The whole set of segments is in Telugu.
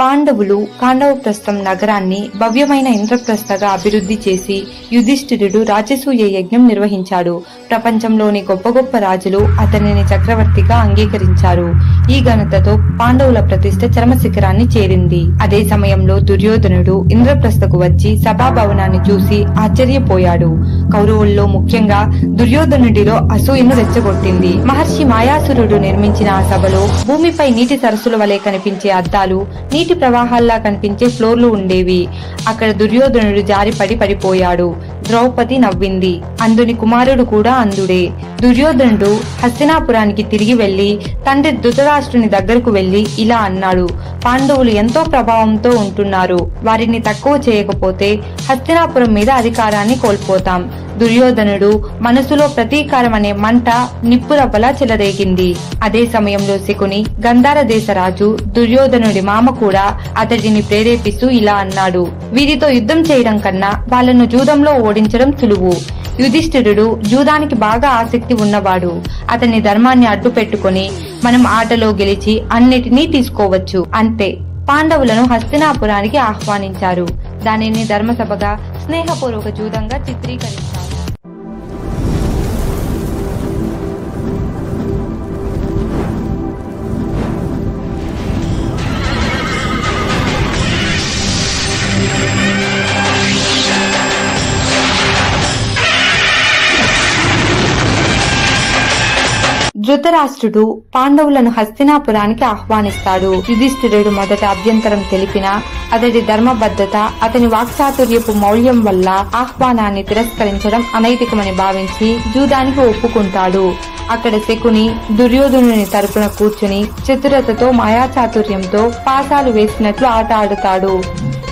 పాండవులు ఖాండవప్రస్థం నగరాన్ని భవ్యమైన ఇంద్రప్రస్థగా అభివృద్ధి చేసి యుధిష్ఠిరుడు రాజసూయ యజ్ఞం నిర్వహించాడు. ప్రపంచంలోని గొప్ప గొప్ప రాజులు అతనిని చక్రవర్తిగా అంగీకరించారు. ఈ ఘనతతో పాండవుల ప్రతిష్ఠ చరమశిఖరాన్ని చేరింది. అదే సమయంలో దుర్యోధనుడు ఇంద్రప్రస్థకు వచ్చి సభాభవనాన్ని చూసి ఆశ్చర్యపోయాడు. కౌరవుల్లో ముఖ్యంగా దుర్యోధనుడిలో అసూయను రెచ్చగొట్టింది. మహర్షి మాయాసురుడు నిర్మించిన ఆ సభలో భూమిపై నీటి సరస్సుల వలె కనిపించే అద్దాలు, నీటి ప్రవాహాల్లా కనిపించే ఫ్లోర్లు ఉండేవి. అక్కడ దుర్యోధనుడు జారిపడి పడిపోయాడు. ద్రౌపది నవ్వింది. అందుని కుమారుడు కూడా అందుడే. దుర్యోధనుడు హస్తినాపురానికి తిరిగి వెళ్లి తండ్రి ధృతరాష్ట్రుని దగ్గరకు వెళ్లి ఇలా అన్నాడు: పాండవులు ఎంతో ప్రభావంతో ఉంటున్నారు. వారిని తక్కువ చేయకపోతే హస్తినాపురం మీద అధికారాన్ని కోల్పోతాం. దుర్యోధనుడు మనసులో ప్రతీకారం అనే మంట నిప్పురవ్వలా చెలరేగింది. అదే సమయంలో శకుని, గంధార దేశ రాజు, దుర్యోధనుడి మామ కూడా అతడిని ప్రేరేపిస్తూ ఇలా అన్నాడు: వీరితో యుద్ధం చేయడం కన్నా వాళ్ళను జూదంలో ఓడించడం సులువు. యుధిష్ఠిరుడు జూదానికి బాగా ఆసక్తి ఉన్నవాడు. అతని ధర్మాన్ని అడ్డు పెట్టుకుని మనం ఆటలో గెలిచి అన్నిటినీ తీసుకోవచ్చు. అంతే. పాండవులను హస్తినాపురానికి ఆహ్వానించారు. దానిని ధర్మసభగా, స్నేహపూర్వక జూదంగా చిత్రీకరించారు. ధృతరాష్ట్రుడు పాండవులను హస్తినాపురానికి ఆహ్వానిస్తాడు. యుధిష్ఠిరుడు మొదట అభ్యంతరం తెలిపినా అతడి ధర్మబద్ధత, అతని వాక్చాతుర్యపు మౌల్యం వల్ల ఆహ్వానాన్ని తిరస్కరించడం అనైతికమని భావించి జూదానికి ఒప్పుకుంటాడు. అక్కడ శకుని దుర్యోధనుని తరపున కూర్చుని చతురతతో, మాయాచాతుర్యంతో పాసాలు వేసినట్లు ఆట ఆడుతాడు.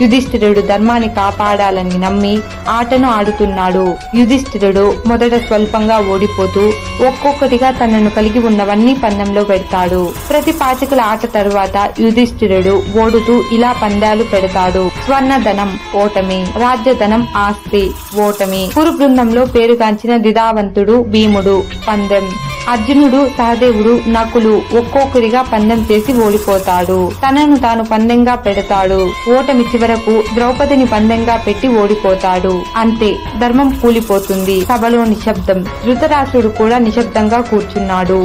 యుధిష్ఠిరుడు ధర్మాన్ని కాపాడాలని నమ్మి ఆటను ఆడుతున్నాడు. యుధిష్ఠిరుడు మొదట స్వల్పంగా ఓడిపోతూ ఒక్కొక్కటిగా తనను కలిగి ఉన్నవన్నీ పందెంలో పెడతాడు. ప్రతి పాచికల ఆట తరువాత యుధిష్ఠిరుడు ఓడుతూ ఇలా పందాలు పెడతాడు: స్వర్ణధనం ఓటమి, రాజ్యధనం ఆస్తి ఓటమి. కురు బృందంలో పేరుగాంచిన దిదావంతుడు భీముడు పందెం. అర్జునుడు, సహదేవుడు, నకులు ఒక్కొక్కరిగా పందెం చేసి ఓడిపోతాడు. తనను తాను పందెంగా పెడతాడు. ఓటమి చివరకు ద్రౌపదిని పందెంగా పెట్టి ఓడిపోతాడు. అంతే, ధర్మం కూలిపోతుంది. సభలో నిశ్శబ్దం. ధృతరాష్ట్రుడు కూడా నిశ్శబ్దంగా కూర్చున్నాడు.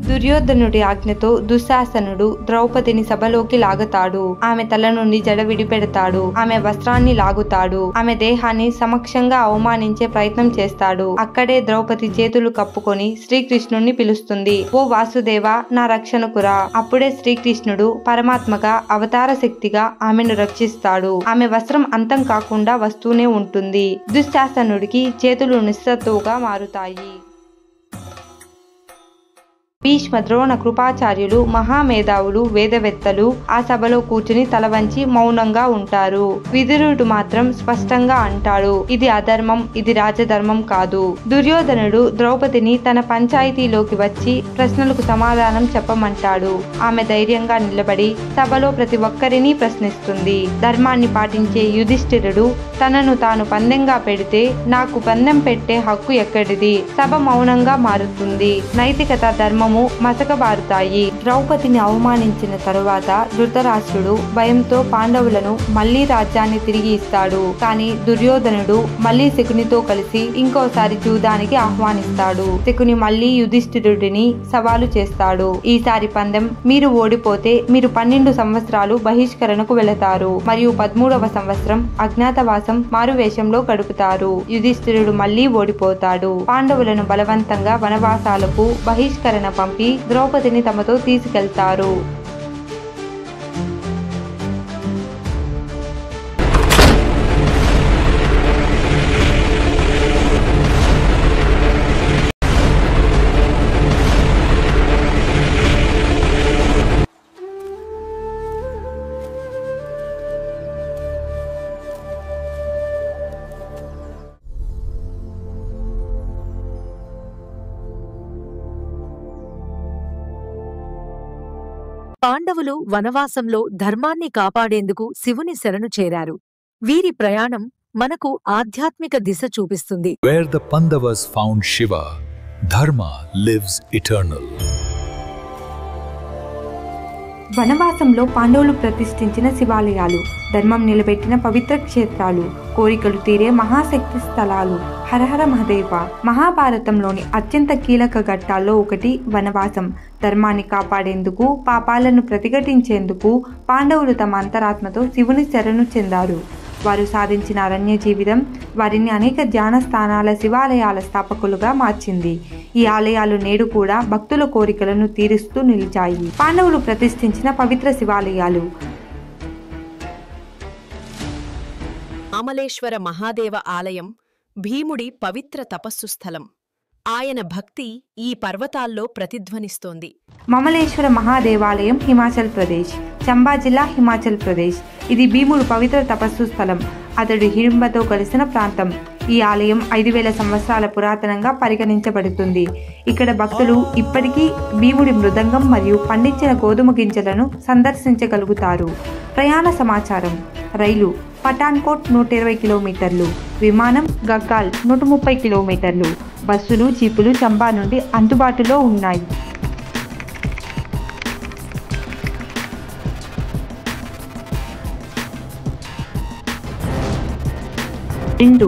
దుర్యోధనుడి ఆజ్ఞతో దుశ్శాసనుడు ద్రౌపదిని సభలోకి లాగుతాడు. ఆమె తల నుండి జడ విడిపెడతాడు. ఆమె వస్త్రాన్ని లాగుతాడు. ఆమె దేహాన్ని సమక్షంగా అవమానించే ప్రయత్నం చేస్తాడు. అక్కడే ద్రౌపది చేతులు కప్పుకొని శ్రీకృష్ణుణ్ణి పిలుస్తుంది: ఓ వాసుదేవ, నా రక్షణకురా. అప్పుడే శ్రీకృష్ణుడు పరమాత్మగా, అవతార శక్తిగా ఆమెను రక్షిస్తాడు. ఆమె వస్త్రం అంతం కాకుండా వస్తూనే ఉంటుంది. దుశ్శాసనుడికి చేతులు నిస్సత్తువుగా మారుతాయి. భీష్మ, ద్రోణ, కృపాచార్యులు, మహామేధావులు, వేదవేత్తలు ఆ సభలో కూర్చుని తల వంచి మౌనంగా ఉంటారు. విదురుడు మాత్రం స్పష్టంగా అంటాడు: ఇది అధర్మం, ఇది రాజధర్మం కాదు. దుర్యోధనుడు ద్రౌపదిని తన పంచాయతీలోకి వచ్చి ప్రశ్నలకు సమాధానం చెప్పమంటాడు. ఆమె ధైర్యంగా నిలబడి సభలో ప్రతి ఒక్కరిని ప్రశ్నిస్తుంది. ధర్మాన్ని పాటించే యుధిష్ఠిరుడు తనను తాను పందెంగా పెడితే నాకు పందెం పెట్టే హక్కు ఎక్కడిది? సభ మౌనంగా మారుతుంది. నైతికత, ధర్మం మసకబారుతాయి. ద్రౌపదిని అవమానించిన తరువాత ధృతరాష్ట్రుడు భయంతో పాండవులను మళ్లీ రాజ్యాన్ని తిరిగి ఇస్తాడు. కానీ దుర్యోధనుడు మళ్లీ శకునితో కలిసి ఇంకోసారి జూదానికి ఆహ్వానిస్తాడు. శకుని మళ్లీ యుధిష్ఠిరుడిని సవాలు చేస్తాడు. ఈసారి పందెం మీరు ఓడిపోతే మీరు 12 సంవత్సరాలు బహిష్కరణకు వెళతారు మరియు 13వ సంవత్సరం అజ్ఞాతవాసం, మారువేషంలో గడుపుతారు. యుధిష్ఠిరుడు మళ్లీ ఓడిపోతాడు. పాండవులను బలవంతంగా వనవాసాలకు బహిష్కరణ పంపి ద్రౌపదిని తమతో తీసుకెళ్తారు. పాండవులు వనవాసంలో ధర్మాన్ని కాపాడేందుకు శివుని శరణు చేరారు. వీరి ప్రయాణం మనకు ఆధ్యాత్మిక దిశ చూపిస్తుంది. Where the Pandavas found Shiva, Dharma lives eternal. వనవాసంలో పాండవులు ప్రతిష్ఠించిన శివాలయాలు, ధర్మం నిలబెట్టిన పవిత్ర క్షేత్రాలు, కోరికలు తీరే మహాశక్తి స్థలాలు. హరహర మహదేవ. మహాభారతంలోని అత్యంత కీలక ఘట్టాల్లో ఒకటి వనవాసం. ధర్మాన్ని కాపాడేందుకు, పాపాలను ప్రతిఘటించేందుకు పాండవులు తమ అంతరాత్మతో శివుని శరణు చెందారు. వారు సాధించిన అరణ్య జీవితం వారిని అనేక ధ్యాన స్థానాల, శివాలయాల స్థాపకులుగా మార్చింది. ఈ ఆలయాలు నేడు కూడా భక్తుల కోరికలను తీరుస్తూ నిలిచాయి. పాండవులు ప్రతిష్ఠించిన పవిత్ర శివాలయాలు. మామలేశ్వర మహాదేవ ఆలయం భీముడి పవిత్ర తపస్సు స్థలం. ఆయన భక్తి ఈ పర్వతాల్లో ప్రతిధ్వనిస్తోంది. మమలేశ్వర మహాదేవాలయం హిమాచల్ ప్రదేశ్, చంబా జిల్లా, హిమాచల్ ప్రదేశ్. ఇది భీముడు పవిత్ర తపస్సు స్థలం. అతడు హిడింబతో కలిసిన ప్రాంతం. ఈ ఆలయం 5000 సంవత్సరాల పురాతనంగా పరిగణించబడుతుంది. ఇక్కడ భక్తులు ఇప్పటికీ భీముడి మృదంగం మరియు పండించిన గోధుమ గింజలను సందర్శించగలుగుతారు. ప్రయాణ సమాచారం. రైలు పఠాన్కోట్ 120 కిలోమీటర్లు, విమానం గగ్గాల్ 130 కిలోమీటర్లు, బస్సులు, జీపులు చంబా నుండి అందుబాటులో ఉన్నాయి. రెండు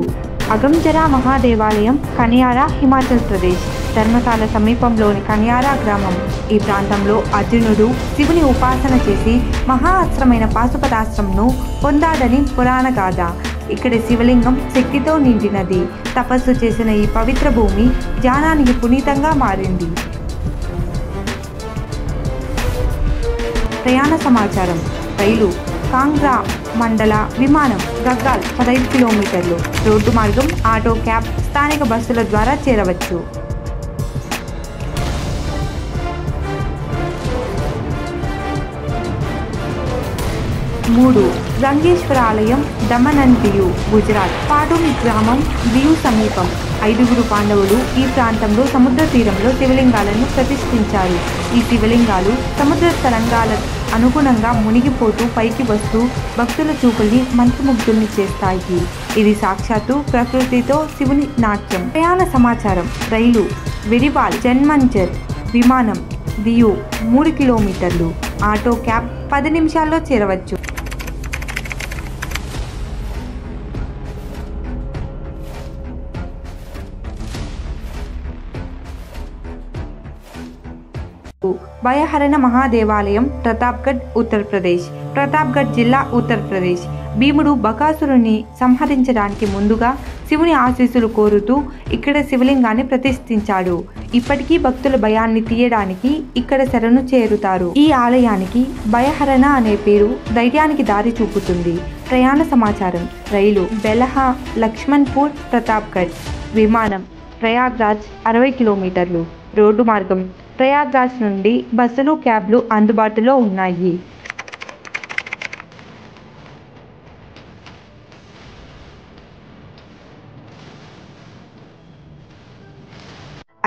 అగంజరా మహాదేవాలయం, కనియారా, హిమాచల్ ప్రదేశ్. ధర్మశాల సమీపంలోని కనియారా గ్రామం. ఈ ప్రాంతంలో అర్జునుడు శివుని ఉపాసన చేసి మహా అస్త్రమైన పాశుపతాస్త్రంను పొందాడని పురాణ గాథ. ఇక్కడ శివలింగం శక్తితో నిండినది. తపస్సు చేసిన ఈ పవిత్ర భూమి ధ్యానానికి పునీతంగా మారింది. ప్రయాణ సమాచారం. రైలు కాంగ్రా మండల, విమానం గగ్గాల్ 15 కిలోమీటర్లు, రోడ్డు మార్గం, ఆటో, క్యాబ్, స్థానిక బస్సుల ద్వారా చేరవచ్చు. 3 గంగేశ్వర ఆలయం, దమన్ అండ్ దియు, గుజరాత్. పాటూన్ గ్రామం, దియు సమీపం. 5గురు పాండవులు ఈ ప్రాంతంలో సముద్ర తీరంలో శివలింగాలను ప్రతిష్ఠించారు. ఈ శివలింగాలు సముద్ర తరంగాల అనుగుణంగా మునిగిపోతూ పైకి వస్తూ భక్తుల చూపుల్ని మంత్రముగ్ధుల్ని చేస్తాయి. ఇది సాక్షాత్తు ప్రకృతితో శివుని నాట్యం. ప్రయాణ సమాచారం. రైలు వెరివాల్, జన్మంజర్, విమానం దియు 3 కిలోమీటర్లు, ఆటో, క్యాబ్ 10 నిమిషాల్లో చేరవచ్చు. భయహరణ మహాదేవాలయం, ప్రతాప్గఢ్, ఉత్తరప్రదేశ్. ప్రతాప్గఢ్ జిల్లా, ఉత్తరప్రదేశ్. భీముడు బకాసురుని సంహరించడానికి ముందుగా శివుని ఆశీస్సులు కోరుతూ ఇక్కడ శివలింగాన్ని ప్రతిష్ఠించాడు. ఇప్పటికీ భక్తుల భయాన్ని తీయడానికి ఇక్కడ శరణు చేరుతారు. ఈ ఆలయానికి భయహరణ అనే పేరు ధైర్యానికి దారి చూపుతుంది. ప్రయాణ సమాచారం. రైలు బెలహా, లక్ష్మణ్పూర్, ప్రతాప్గఢ్. విమానం ప్రయాగ్రాజ్ 60 కిలోమీటర్లు, రోడ్డు మార్గం ప్రయాగ్రాజ్ నుండి బస్సులు, క్యాబ్లు అందుబాటులో ఉన్నాయి.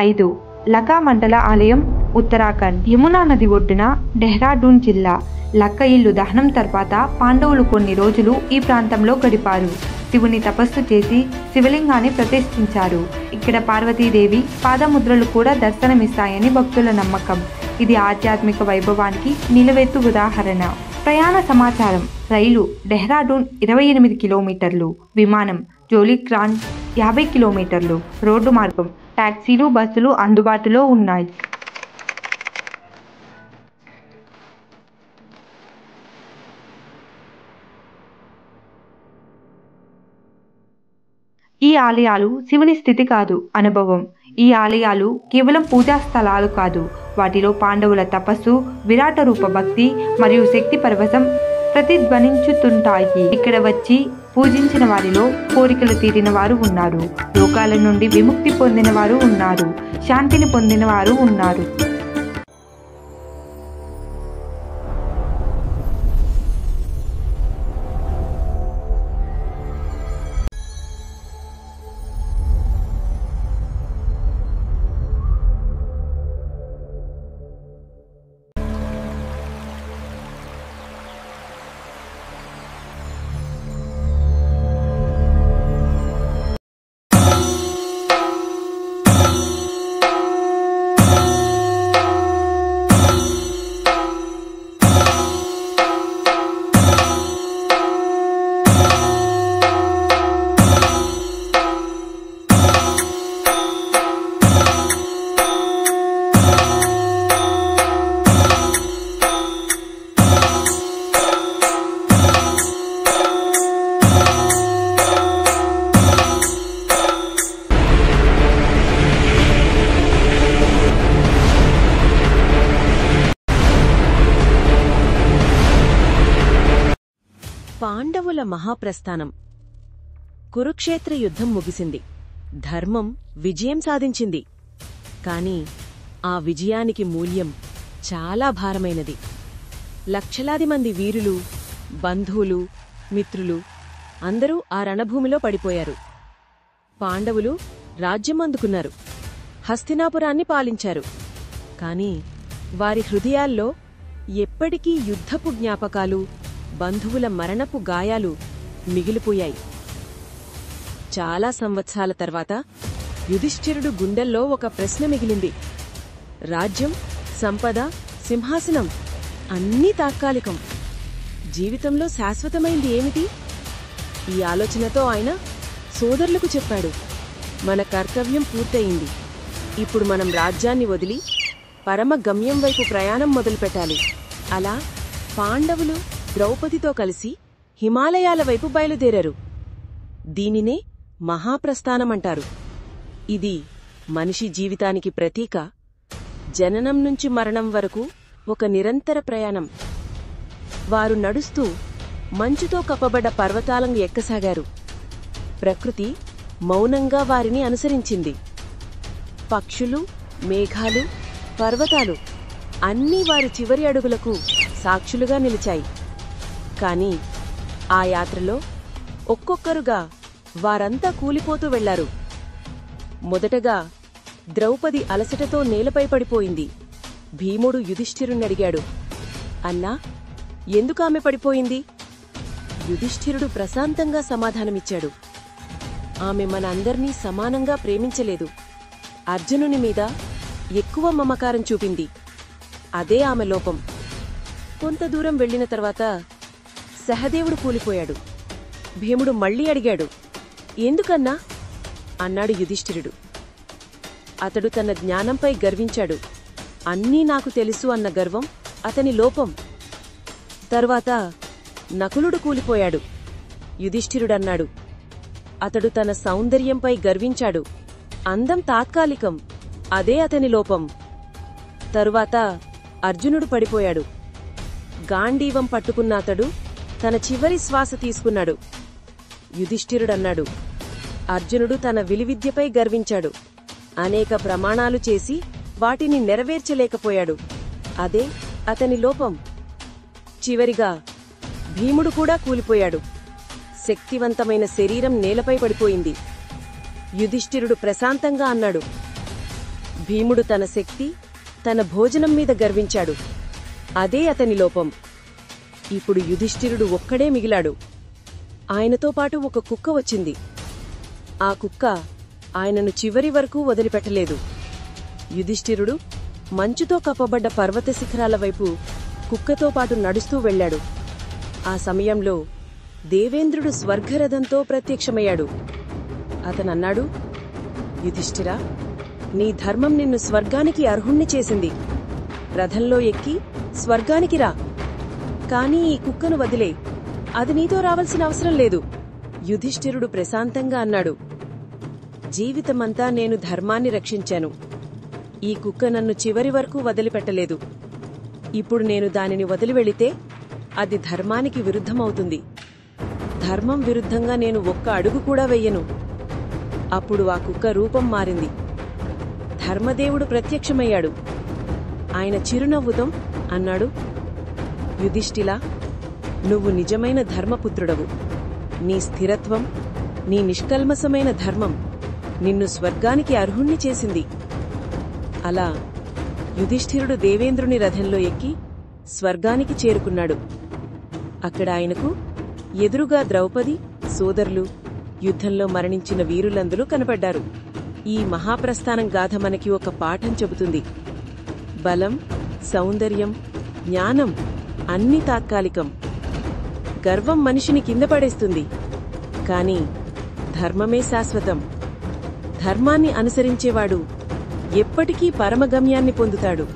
5 లకా మండల ఆలయం, ఉత్తరాఖండ్. యమునా నది ఒడ్డున, డెహ్రాడూన్ జిల్లా. లక్క ఇల్లు దహనం తర్వాత పాండవులు కొన్ని రోజులు ఈ ప్రాంతంలో గడిపారు. శివుని తపస్సు చేసి శివలింగాన్ని ప్రతిష్ఠించారు. ఇక్కడ పార్వతీదేవి పాదముద్రలు కూడా దర్శనమిస్తాయని భక్తుల నమ్మకం. ఇది ఆధ్యాత్మిక వైభవానికి నిలువెత్తు ఉదాహరణ. ప్రయాణ సమాచారం. రైలు డెహ్రాడూన్ 28 కిలోమీటర్లు, విమానం జోలిగ్రాంట్ 50 కిలోమీటర్లు, రోడ్డు మార్గం టాక్సీలు, బస్సులు అందుబాటులో ఉన్నాయి. ఈ ఆలయాలు శివుని స్థితి కాదు, అనుభవం. ఈ ఆలయాలు కేవలం పూజా స్థలాలు కాదు, వాటిలో పాండవుల తపస్సు, విరాట రూప భక్తి మరియు శక్తి పరవశం ప్రతిధ్వనించుతుంటాయి. ఇక్కడ వచ్చి పూజించిన వారిలో కోరికలు తీరిన వారు ఉన్నారు, రోగాల నుండి విముక్తి పొందిన వారు ఉన్నారు, శాంతిని పొందిన వారు ఉన్నారు. పాండవుల మహాప్రస్థానం. కురుక్షేత్ర యుద్ధం ముగిసింది. ధర్మం విజయం సాధించింది. కాని ఆ విజయానికి మూల్యం చాలా భారమైనది. లక్షలాది మంది వీరులు, బంధువులు, మిత్రులు అందరూ ఆ రణభూమిలో పడిపోయారు. పాండవులు రాజ్యం అందుకున్నారు, హస్తినాపురాన్ని పాలించారు. కాని వారి హృదయాల్లో ఎప్పటికీ యుద్ధపు జ్ఞాపకాలు, బంధువుల మరణపు గాయాలు మిగిలిపోయాయి. చాలా సంవత్సరాల తర్వాత యుధిష్ఠిరుడు గుండెల్లో ఒక ప్రశ్న మిగిలింది. రాజ్యం, సంపద, సింహాసనం అన్నీ తాత్కాలికం. జీవితంలో శాశ్వతమైంది ఏమిటి? ఈ ఆలోచనతో ఆయన సోదరులకు చెప్పాడు, మన కర్తవ్యం పూర్తయింది. ఇప్పుడు మనం రాజ్యాన్ని వదిలి పరమ గమ్యం వైపు ప్రయాణం మొదలుపెట్టాలి. అలా పాండవులు ద్రౌపదితో కలిసి హిమాలయాల వైపు బయలుదేరారు. దీనినే మహాప్రస్థానమంటారు. ఇది మనిషి జీవితానికి ప్రతీక. జననం నుంచి మరణం వరకు ఒక నిరంతర ప్రయాణం. వారు నడుస్తూ మంచుతో కప్పబడ్డ పర్వతాలను ఎక్కసాగారు. ప్రకృతి మౌనంగా వారిని అనుసరించింది. పక్షులు, మేఘాలు, పర్వతాలు అన్నీ వారి చివరి అడుగులకు సాక్షులుగా నిలిచాయి. కాని ఆ యాత్రలో ఒక్కొక్కరుగా వారంతా కూలిపోతూ వెళ్లారు. మొదటగా ద్రౌపది అలసటతో నేలపై పడిపోయింది. భీముడు యుధిష్ఠిరుణ్ణడిగాడు, అన్నా, ఎందుకామె పడిపోయింది? యుధిష్ఠిరుడు ప్రశాంతంగా సమాధానమిచ్చాడు, ఆమె మన అందర్నీ సమానంగా ప్రేమించలేదు. అర్జునుని మీద ఎక్కువ మమకారం చూపింది. అదే ఆమె లోపం. కొంత దూరం వెళ్లిన తర్వాత సహదేవుడు కూలిపోయాడు. భీముడు మళ్లీ అడిగాడు, ఎందుకన్నా? అన్నాడు యుధిష్ఠిరుడు. అతడు తన జ్ఞానంపై గర్వించాడు. అన్నీ నాకు తెలుసు అన్న గర్వం అతని లోపం. తరువాత నకులుడు కూలిపోయాడు. యుధిష్ఠిరుడన్నాడు, అతడు తన సౌందర్యంపై గర్వించాడు. అందం తాత్కాలికం, అదే అతని లోపం. తరువాత అర్జునుడు పడిపోయాడు. గాంధీవం పట్టుకున్న అతడు తన చివరి శ్వాస తీసుకున్నాడు. యుధిష్ఠిరుడన్నాడు, అర్జునుడు తన విలువిద్యపై గర్వించాడు. అనేక ప్రమాణాలు చేసి వాటిని నెరవేర్చలేకపోయాడు. అదే అతని లోపం. చివరిగా భీముడు కూడా కూలిపోయాడు. శక్తివంతమైన శరీరం నేలపై పడిపోయింది. యుధిష్ఠిరుడు ప్రశాంతంగా అన్నాడు, భీముడు తన శక్తి, తన భోజనం మీద గర్వించాడు. అదే అతని లోపం. ఇప్పుడు యుధిష్ఠిరుడు ఒక్కడే మిగిలాడు. ఆయనతో పాటు ఒక కుక్క వచ్చింది. ఆ కుక్క ఆయనను చివరి వరకు వదిలిపెట్టలేదు. యుధిష్ఠిరుడు మంచుతో కప్పబడ్డ పర్వత శిఖరాల వైపు కుక్కతో పాటు నడుస్తూ వెళ్లాడు. ఆ సమయంలో దేవేంద్రుడు స్వర్గరథంతో ప్రత్యక్షమయ్యాడు. అతనన్నాడు, యుధిష్ఠిరా, నీ ధర్మం నిన్ను స్వర్గానికి అర్హుణ్ణి చేసింది. రథంలో ఎక్కి స్వర్గానికి రా. కాని ఈ కుక్కను వదిలే, అది నీతో రావాల్సిన అవసరం లేదు. యుధిష్ఠిరుడు ప్రశాంతంగా అన్నాడు, జీవితమంతా నేను ధర్మాన్ని రక్షించాను. ఈ కుక్క నన్ను చివరి వరకు వదిలిపెట్టలేదు. ఇప్పుడు నేను దానిని వదిలి వెళితే అది ధర్మానికి విరుద్ధమవుతుంది. ధర్మం విరుద్ధంగా నేను ఒక్క అడుగు కూడా వెయ్యను. అప్పుడు ఆ కుక్క రూపం మారింది. ధర్మదేవుడు ప్రత్యక్షమయ్యాడు. ఆయన చిరునవ్వుతో అన్నాడు, యుధిష్ఠిలా, నువ్వు నిజమైన ధర్మపుత్రుడవు. నీ స్థిరత్వం, నీ నిష్కల్మసమైన ధర్మం నిన్ను స్వర్గానికి అర్హుణ్ణి చేసింది. అలా యుధిష్ఠిరుడు దేవేంద్రుని రథంలో ఎక్కి స్వర్గానికి చేరుకున్నాడు. అక్కడ ఆయనకు ఎదురుగా ద్రౌపది, సోదరులు, యుద్ధంలో మరణించిన వీరులందరూ కనపడ్డారు. ఈ మహాప్రస్థానం గాథ మనకి ఒక పాఠం చెబుతుంది. బలం, సౌందర్యం, జ్ఞానం అన్నీ తాత్కాలికం. గర్వం మనిషిని కింద పడేస్తుంది. కాని ధర్మమే శాశ్వతం. ధర్మాన్ని అనుసరించేవాడు ఎప్పటికీ పరమగమ్యాన్ని పొందుతాడు.